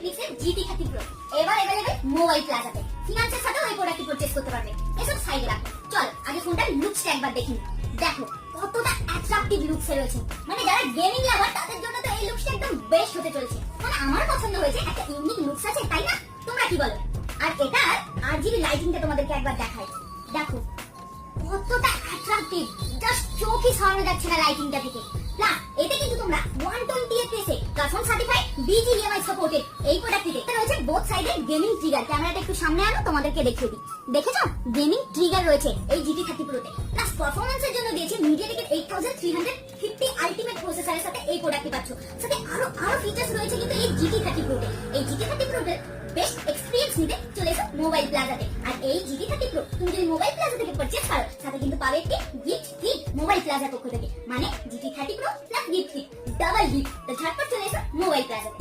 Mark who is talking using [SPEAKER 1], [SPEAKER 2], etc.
[SPEAKER 1] ফিনিক্সের GT 30 Pro এবার available mobile প্লাজাতে। ফিনান্সের সাথেও এই প্রোডাক্টটি পারচেজ করতে পারবে। এসব সাইডে রাখো, চল আগে ফোনটার লুকসটা একবার দেখি। দেখো কতটা অ্যাট্রাকটিভ লুকসে রয়েছে, মানে যারা গেমিং লাভার তাদের জন্য তো এই লুকসটা একদম বেস্ট হতে চলেছে। মানে আমার পছন্দ হয়েছে, একটা ইউনিক লুকস আছে, তাই না? তোমরা কি বলো? আর এটার RGB লাইটিংটা তোমাদেরকে একবার দেখাই। দেখো কতটা অ্যাট্রাকটিভ, জাস্ট চোখই সরানো যাচ্ছে না লাইটিংটা থেকে। প্লাস এতে কিন্তু তোমরা 120 fps এ কার্বন সার্টিফাইড BGMI সাপোর্টেড এই প্রোডাক্টটিতে রয়েছে বোথ সাইডে গেমিং ট্রিগার। ক্যামেরাটা একটু সামনে আনো, তোমাদেরকে দেখিয়ে দিই। দেখেছো গেমিং ট্রিগার রয়েছে এই GT 30 Pro তে। প্লাস পারফরম্যান্সের জন্য দিয়েছে MediaTek 8350 আলটিমেট প্রসেসরের সাথে এই প্রোডাক্টটি পাচ্ছ। সাথে আরো ফিচারস রয়েছে কিন্তু এই GT 30 Pro তে। এই GT 30 Pro তে বেস্ট এক্সপেরিয়েন্স নিতে চলে এসো মোবাইল প্লাজাতে। আর এই GT 30 Pro তুমি যদি মোবাইল প্লাজা থেকে পারচেজ করো, সাথে কিন্তু পাবে একটি গিফট কিট মোবাইল প্লাজার পক্ষ থেকে। মানে GT 30 Pro plus gift kit, double gift. তো ঝটপট চলে এসো মোবাইল প্লাজাতে।